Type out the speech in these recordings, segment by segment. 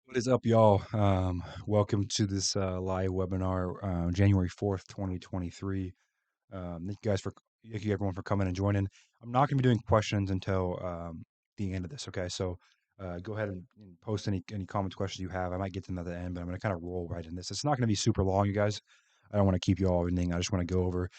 What is up, y'all? Welcome to this live webinar, January 4th, 2023. Thank you everyone for coming and joining. I'm not going to be doing questions until the end of this. Okay, so go ahead and post any comments, questions you have. I might get to them at the end, but I'm going to kind of roll right in this. It's not going to be super long, you guys. I don't want to keep you all evening. I just want to go over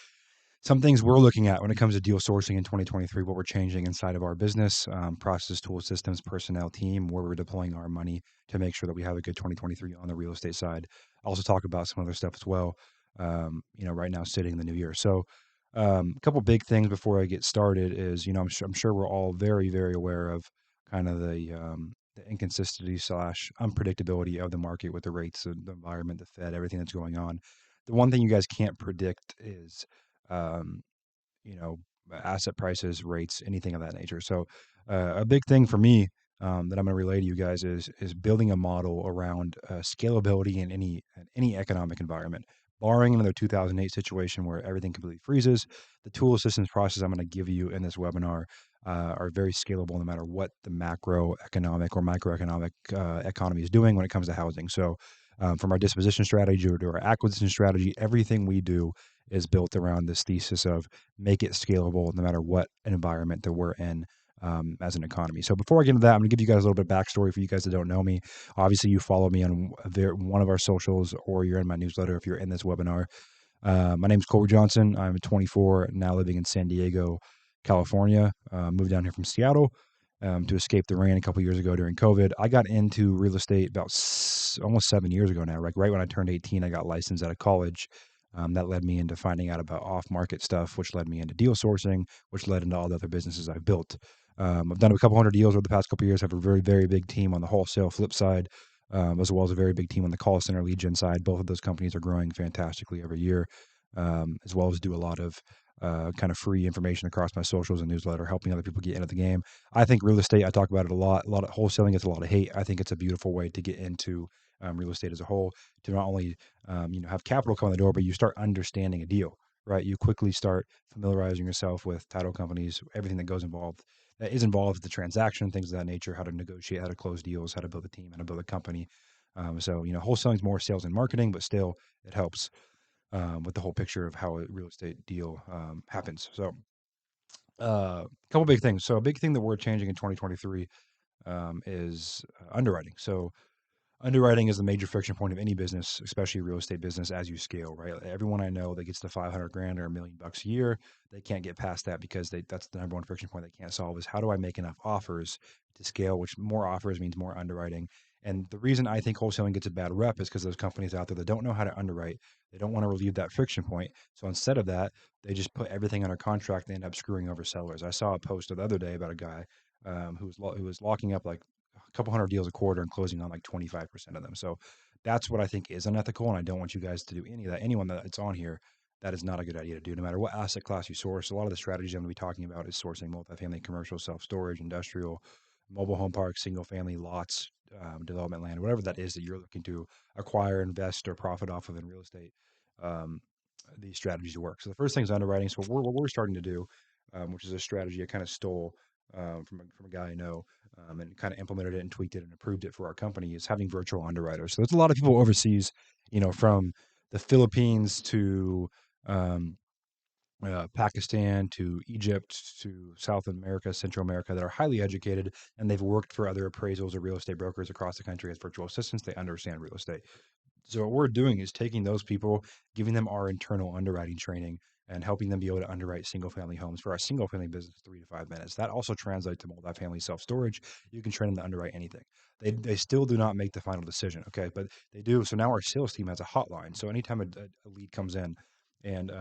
some things we're looking at when it comes to deal sourcing in 2023, what we're changing inside of our business, process, tools, systems, personnel, team, where we're deploying our money to make sure that we have a good 2023 on the real estate side. I'll also talk about some other stuff as well, right now sitting in the new year. So a couple big things before I get started is, I'm sure we're all very, very aware of kind of the inconsistency slash unpredictability of the market with the rates, the environment, the Fed, everything that's going on. The one thing you guys can't predict is um, you know, asset prices, rates, anything of that nature. So, a big thing for me that I'm going to relay to you guys is building a model around scalability in any economic environment. Barring another 2008 situation where everything completely freezes, the tool systems process I'm going to give you in this webinar are very scalable no matter what the macroeconomic or microeconomic economy is doing when it comes to housing. So, from our disposition strategy to our acquisition strategy, everything we do is built around this thesis of make it scalable no matter what environment that we're in as an economy. So before I get into that, I'm going to give you guys a little bit of backstory for you guys that don't know me. Obviously, you follow me on one of our socials or you're in my newsletter if you're in this webinar. My name is Ruud-Johnson. I'm 24, now living in San Diego, California. Moved down here from Seattle to escape the rain a couple years ago during COVID. I got into real estate about almost 7 years ago now. Like right when I turned 18, I got licensed out of college. That led me into finding out about off-market stuff, which led me into deal sourcing, which led into all the other businesses I've built. I've done a couple hundred deals over the past couple of years. I have a very, very big team on the wholesale flip side, as well as a very big team on the call center lead gen side. Both of those companies are growing fantastically every year, as well as do a lot of kind of free information across my socials and newsletter, helping other people get into the game. I think real estate, I talk about it a lot. A lot of wholesaling gets a lot of hate. I think it's a beautiful way to get into real estate as a whole, to not only have capital come in the door, but you start understanding a deal, right? You quickly start familiarizing yourself with title companies, everything that is involved with the transaction, things of that nature, how to negotiate, how to close deals, how to build a team, how to build a company. Wholesaling is more sales and marketing, but still it helps with the whole picture of how a real estate deal happens. So, a couple big things. So, a big thing that we're changing in 2023 is underwriting. So, underwriting is the major friction point of any business, especially real estate business, as you scale, right? Everyone I know that gets to 500 grand or $1 million a year, they can't get past that because that's the number one friction point they can't solve is how do I make enough offers to scale, which more offers means more underwriting. And the reason I think wholesaling gets a bad rep is because those companies out there that don't know how to underwrite, they don't want to relieve that friction point. So instead of that, they just put everything under contract. They end up screwing over sellers. I saw a post the other day about a guy who was locking up like a couple hundred deals a quarter and closing on like 25% of them. So that's what I think is unethical. And I don't want you guys to do any of that. Anyone that's on here, that is not a good idea to do, no matter what asset class you source. A lot of the strategies I'm going to be talking about is sourcing multifamily, commercial, self storage, industrial, mobile home parks, single family lots, development land, whatever that is that you're looking to acquire, invest, or profit off of in real estate. Um, these strategies work. So the first thing is underwriting. So what we're starting to do, which is a strategy I kind of stole from a guy I know, and kind of implemented it and tweaked it and approved it for our company, is having virtual underwriters. So there's a lot of people overseas, from the Philippines to um, Pakistan to Egypt to South America, Central America, that are highly educated and they've worked for other appraisals or real estate brokers across the country as virtual assistants. They understand real estate. So what we're doing is taking those people, giving them our internal underwriting training and helping them be able to underwrite single family homes for our single family business 3 to 5 minutes. That also translates to multifamily self storage. You can train them to underwrite anything. They still do not make the final decision. Okay. But they do. So now our sales team has a hotline. So anytime a lead comes in and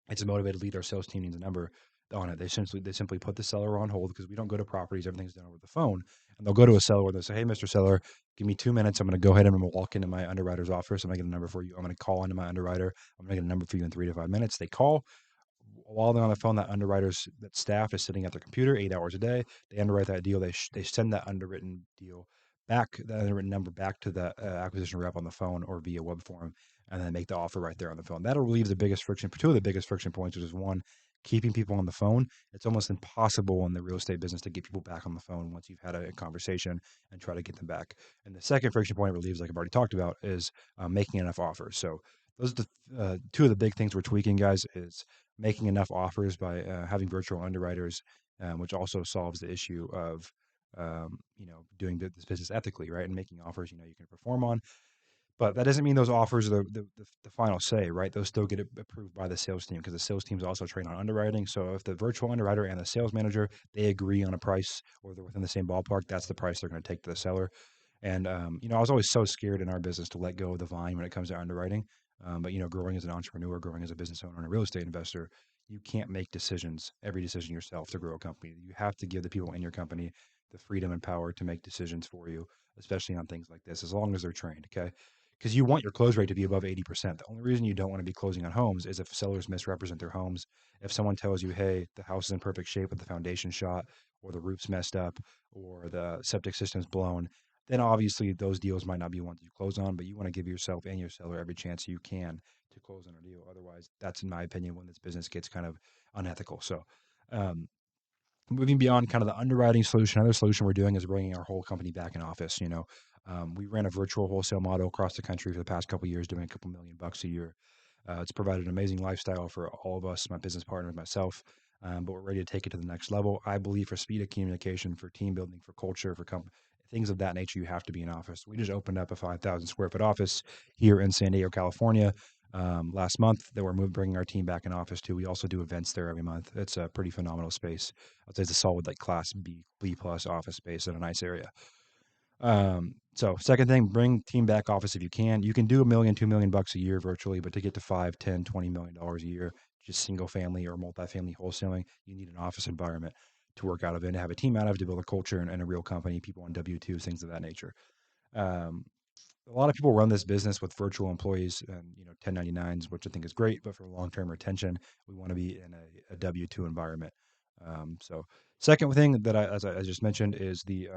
it's a motivated lead, our sales team needs a number on it. They simply put the seller on hold because we don't go to properties. Everything's done over the phone. And they'll go to a seller where they say, "Hey, Mr. Seller, give me 2 minutes. I'm going to go ahead and I'm going to walk into my underwriter's office. I'm going to get a number for you. I'm going to call into my underwriter. I'm going to get a number for you in 3 to 5 minutes." They call. While they're on the phone, that staff is sitting at their computer 8 hours a day. They underwrite that deal. They send that underwritten deal back, the underwritten number back to the acquisition rep on the phone or via web form, and then make the offer right there on the phone. That'll relieve the biggest friction, two of the biggest friction points, which is one, keeping people on the phone. It's almost impossible in the real estate business to get people back on the phone once you've had a conversation and try to get them back. And the second friction point it relieves, like I've already talked about, is making enough offers. So those are the two of the big things we're tweaking, guys, is making enough offers by having virtual underwriters, which also solves the issue of doing this business ethically, right? And making offers, you can perform on. But that doesn't mean those offers are the final say, right? Those still get approved by the sales team because the sales team is also trained on underwriting. So if the virtual underwriter and the sales manager, they agree on a price or they're within the same ballpark, that's the price they're going to take to the seller. And, I was always so scared in our business to let go of the vine when it comes to underwriting. But, growing as an entrepreneur, growing as a business owner and a real estate investor, you can't make every decision yourself to grow a company. You have to give the people in your company the freedom and power to make decisions for you, especially on things like this, as long as they're trained. Okay. Because you want your close rate to be above 80%. The only reason you don't want to be closing on homes is if sellers misrepresent their homes. If someone tells you, hey, the house is in perfect shape with the foundation shot, or the roof's messed up, or the septic system's blown, then obviously those deals might not be ones you close on, but you want to give yourself and your seller every chance you can to close on a deal. Otherwise, that's, in my opinion, when this business gets kind of unethical. So, um, moving beyond kind of the underwriting solution, another solution we're doing is bringing our whole company back in office. We ran a virtual wholesale model across the country for the past couple of years, doing a couple $1 million a year. It's provided an amazing lifestyle for all of us, my business partner, myself. But we're ready to take it to the next level. I believe for speed of communication, for team building, for culture, for things of that nature, you have to be in office. We just opened up a 5,000 square foot office here in San Diego, California, last month that we're bringing our team back in office to. We also do events there every month. It's a pretty phenomenal space. I'd say it's a solid like class B plus office space in a nice area. So second thing, bring team back office if you can. You can do $1 million, $2 million a year virtually, but to get to 5, 10, $20 million a year, just single family or multifamily wholesaling, you need an office environment to work out of and to have a team out of, to build a culture and a real company, people on W-2s, things of that nature. Um, a lot of people run this business with virtual employees and 1099s, which I think is great, but for long-term retention, we want to be in a W-2 environment. So second thing that as I just mentioned is the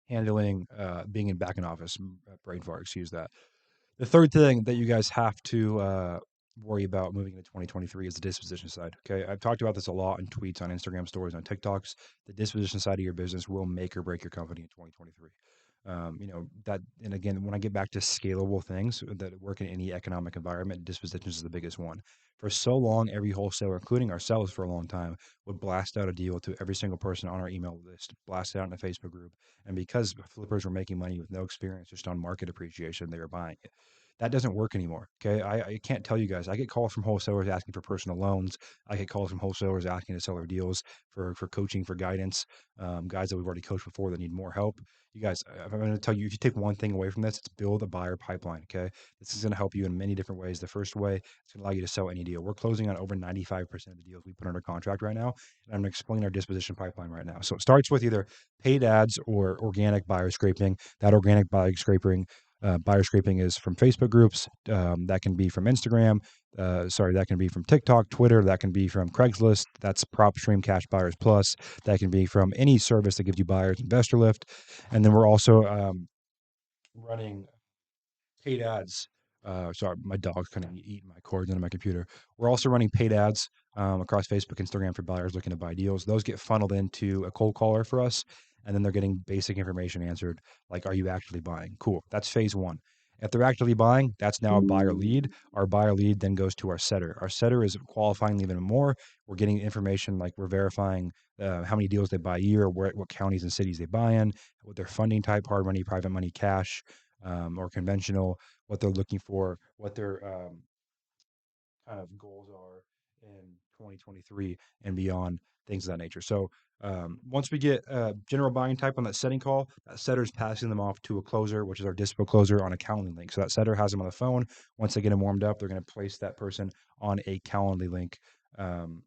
handling being in back in office. Brain fart, excuse that. The third thing that you guys have to worry about moving into 2023 is the disposition side. Okay. I've talked about this a lot in tweets, on Instagram stories, on TikToks. The disposition side of your business will make or break your company in 2023. And again, when I get back to scalable things that work in any economic environment, dispositions is the biggest one. For so long, every wholesaler, including ourselves for a long time, would blast out a deal to every single person on our email list, blast it out in a Facebook group. And because flippers were making money with no experience, just on market appreciation, they were buying it. That doesn't work anymore. Okay. I can't tell you guys. I get calls from wholesalers asking for personal loans. I get calls from wholesalers asking to sell their deals for coaching, for guidance. Guys that we've already coached before that need more help. You guys, I'm going to tell you, if you take one thing away from this, it's build a buyer pipeline. Okay. This is going to help you in many different ways. The first way, it's going to allow you to sell any deal. We're closing on over 95% of the deals we put under contract right now. And I'm going to explain our disposition pipeline right now. So it starts with either paid ads or organic buyer scraping. That organic buyer scraping is from Facebook groups. That can be from Instagram. That can be from TikTok, Twitter. That can be from Craigslist. That's PropStream Cash Buyers Plus. That can be from any service that gives you buyers, Investor Lift. And then we're also running paid ads. Sorry, my dog's kind of eating my cords into my computer. We're also running paid ads across Facebook, Instagram for buyers looking to buy deals. Those get funneled into a cold caller for us, and then they're getting basic information answered, like, are you actually buying? Cool. That's phase one. If they're actually buying, that's now a buyer lead. Our buyer lead then goes to our setter. Our setter is qualifying even more. We're getting information like we're verifying how many deals they buy a year, what counties and cities they buy in, what their funding type, hard money, private money, cash, or conventional, what they're looking for, what their kind of goals are in 2023 and beyond, things of that nature. So once we get general buying type on that setting call, that setter is passing them off to a closer, which is our dispo closer, on a Calendly link. So that setter has them on the phone. Once they get them warmed up, they're going to place that person on a Calendly link. And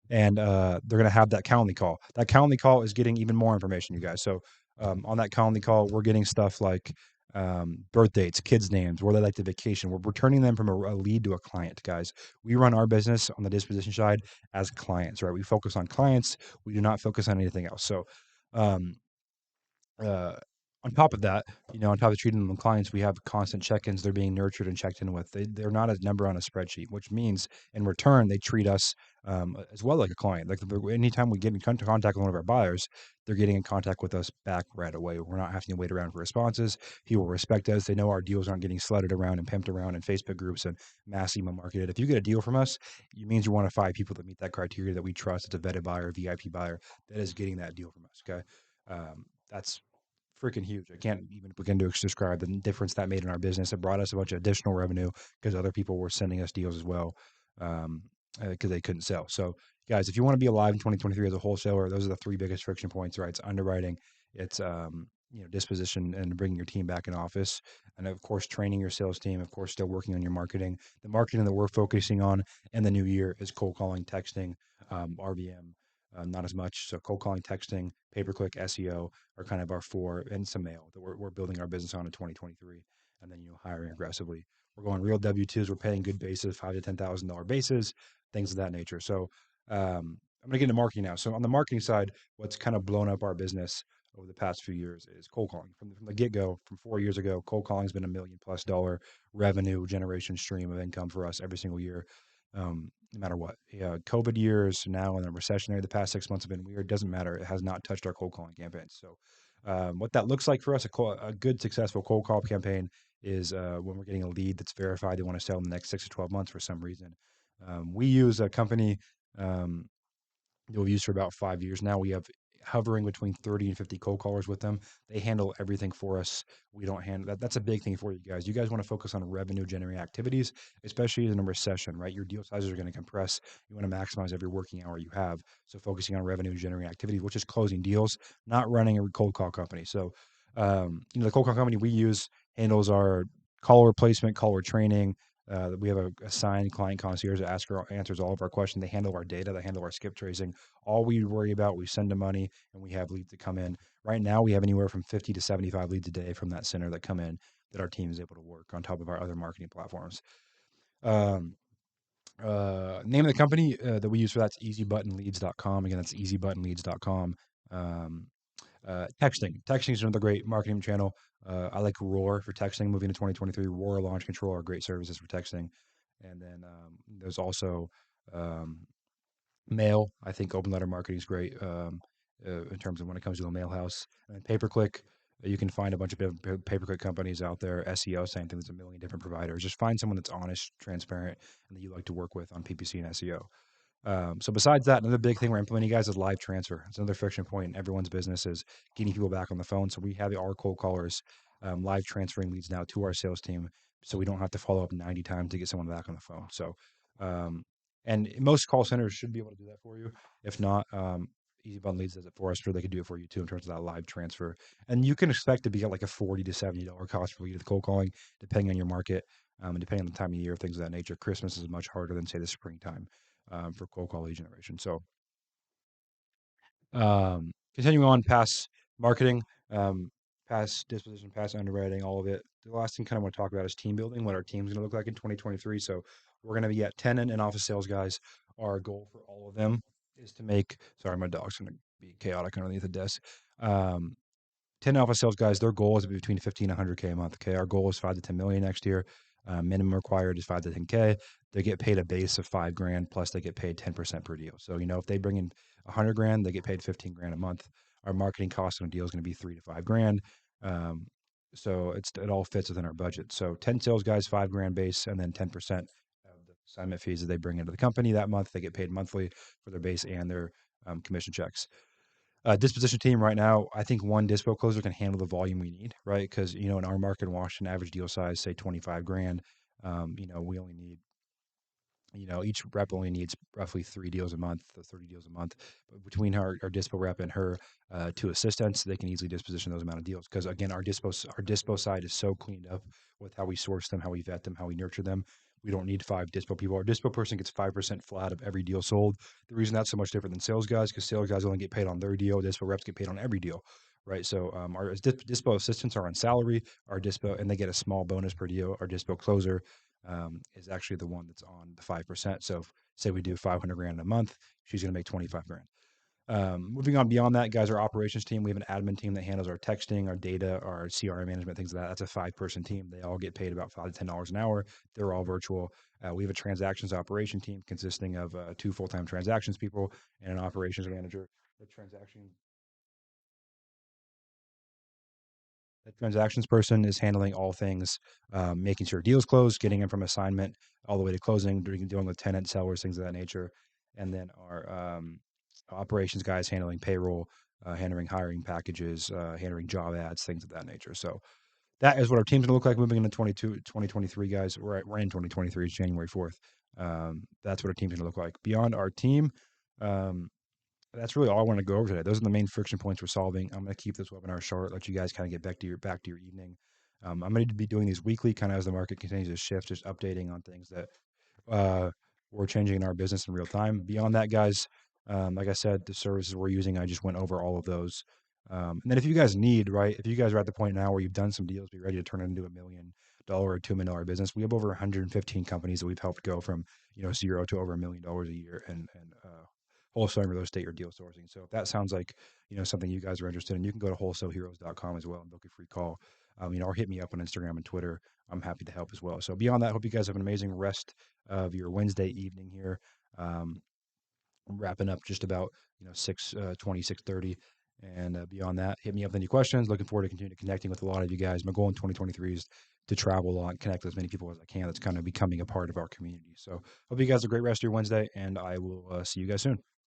they're going to have that Calendly call. That Calendly call is getting even more information, you guys. So on that Calendly call, we're getting stuff like birth dates, kids' names, where they like to vacation. We're turning them from a lead to a client, guys. We run our business on the disposition side as clients, right? We focus on clients. We do not focus on anything else. So um, uh, On top of that, on top of treating them clients, we have constant check-ins. They're being nurtured and checked in with. They're not a number on a spreadsheet, which means in return they treat us as well like a client. Like anytime we get in contact with one of our buyers, they're getting in contact with us back right away. We're not having to wait around for responses. People respect us. They know our deals aren't getting slutted around and pimped around in Facebook groups and mass email marketed. If you get a deal from us, it means you're one of 5 people that meet that criteria that we trust. It's a vetted buyer, VIP buyer that is getting that deal from us. Okay. That's freaking huge. I can't even begin to describe the difference that made in our business. It brought us a bunch of additional revenue because other people were sending us deals as well because they couldn't sell. So, guys, if you want to be alive in 2023 as a wholesaler, those are the three biggest friction points, right? It's underwriting, it's disposition, and bringing your team back in office, and of course, training your sales team. Of course, still working on your marketing. The marketing that we're focusing on in the new year is cold calling, texting, RVM. Not as much. So cold calling, texting, pay-per-click, SEO, are kind of our four, and some mail that we're building our business on in 2023, and then hiring aggressively. We're going real W-2s. We're paying good bases, $5,000 to $10,000 bases, things of that nature. So I'm gonna get into marketing now. So on the marketing side, what's kind of blown up our business over the past few years is cold calling. From the get-go, from 4 years ago, cold calling has been $1 million+ revenue generation stream of income for us every single year. No matter what. Yeah, COVID years now and the recessionary, the past 6 months have been weird. Doesn't matter. It has not touched our cold calling campaigns. So, what that looks like for us, a good successful cold call campaign is when we're getting a lead that's verified. They want to sell in the next 6 to 12 months for some reason. We use a company um, that we've used for about 5 years now. We have hovering between 30 and 50 cold callers with them. They handle everything for us. We don't handle that. That's a big thing for you guys. You guys want to focus on revenue generating activities, especially in a recession, right? Your deal sizes are going to compress. You want to maximize every working hour you have. So focusing on revenue generating activities, which is closing deals, not running a cold call company. So, the cold call company we use handles our call replacement, caller training. We have a assigned client concierge that answers all of our questions. They handle our data. They handle our skip tracing. All we worry about, we send the money and we have leads that come in. Right now, we have anywhere from 50 to 75 leads a day from that center that come in that our team is able to work on top of our other marketing platforms. Um, Name of the company that we use for that's easybuttonleads.com. Again, that's easybuttonleads.com. Um, Texting is another great marketing channel. I like Roar for texting. Moving to 2023, Roar Launch Control are great services for texting. And then there's also um, mail. I think open letter marketing is great in terms of when it comes to a mail house. And pay per click, you can find a bunch of pay per click companies out there. SEO, same thing. There's a million different providers. Just find someone that's honest, transparent, and that you like to work with on PPC and SEO. So besides that, another big thing we're implementing, guys, is live transfer. It's another friction point in everyone's business is getting people back on the phone. So we have our cold callers live transferring leads now to our sales team, so we don't have to follow up 90 times to get someone back on the phone. So, um, and most call centers should be able to do that for you. If not, Easy Button Leads does it for us, or they could do it for you too in terms of that live transfer. And you can expect to be at like a $40 to $70 cost per lead of cold calling, depending on your market and depending on the time of year, things of that nature. Christmas is much harder than say the springtime for cold call lead generation. So, continuing on past marketing, past disposition, past underwriting, all of it. The last thing kind of want to talk about is team building, what our team's going to look like in 2023. So we're going to be at 10 in office sales guys. Our goal for all of them is to make, sorry, my dog's going to be chaotic underneath the desk. 10 alpha sales guys, their goal is between 15 and 100K a month. Okay. Our goal is 5 to 10 million next year. Minimum required is 5 to 10K. They get paid a base of 5 grand, plus they get paid 10% per deal. So, if they bring in 100 grand, they get paid 15 grand a month. Our marketing cost on a deal is going to be 3 to 5 grand. So it all fits within our budget. So 10 sales guys, 5 grand base, and then 10% of the assignment fees that they bring into the company that month. They get paid monthly for their base and their commission checks. Disposition team right now, I think one dispo closer can handle the volume we need, right? Because, in our market in Washington, average deal size, say 25 grand, we only need, each rep only needs roughly 3 deals a month, 30 deals a month. But between our dispo rep and her two assistants, they can easily disposition those amount of deals. Because again, our dispo side is so cleaned up with how we source them, how we vet them, how we nurture them. We don't need 5 dispo people. Our dispo person gets 5% flat of every deal sold. The reason that's so much different than sales guys, because sales guys only get paid on their deal. Dispo reps get paid on every deal, right? So our dispo assistants are on salary. Our dispo, and they get a small bonus per deal. Our dispo closer is actually the one that's on the 5%. So say we do 500 grand a month, she's going to make 25 grand. Moving on beyond that, guys, our operations team, we have an admin team that handles our texting, our data, our CRM management, things like that. That's a 5-person team. They all get paid about $5 to $10 an hour. They're all virtual. We have a transactions operation team consisting of two full-time transactions people and an operations manager. The transactions person is handling all things, making sure deals close, getting them from assignment all the way to closing, dealing with tenant sellers, things of that nature. And then our operations guys handling payroll, handling hiring packages, handling job ads, things of that nature. So that is what our team's going to look like moving into 2023, guys. We're in 2023, it's January 4th. That's what our team's going to look like. Beyond our team, um, that's really all I want to go over today. Those are the main friction points we're solving. I'm going to keep this webinar short, let you guys kind of get back to your evening. I'm going to be doing these weekly, kind of as the market continues to shift, just updating on things that uh, we're changing in our business in real time. Beyond that, guys, like I said, the services we're using, I just went over all of those. And then if you guys need, right, if you guys are at the point now where you've done some deals, be ready to turn it into $1 million or $2 million business. We have over 115 companies that we've helped go from, zero to over $1 million a year and wholesaling real estate or deal sourcing. So if that sounds like, something you guys are interested in, you can go to wholesaleheroes.com as well and book a free call. Or hit me up on Instagram and Twitter. I'm happy to help as well. So beyond that, hope you guys have an amazing rest of your Wednesday evening here. I'm wrapping up just about 6:20, 6:30, and beyond that, hit me up with any questions. Looking forward to continue connecting with a lot of you guys. My goal in 2023 is to travel a lot and connect with as many people as I can. That's kind of becoming a part of our community. So hope you guys have a great rest of your Wednesday, and I will see you guys soon.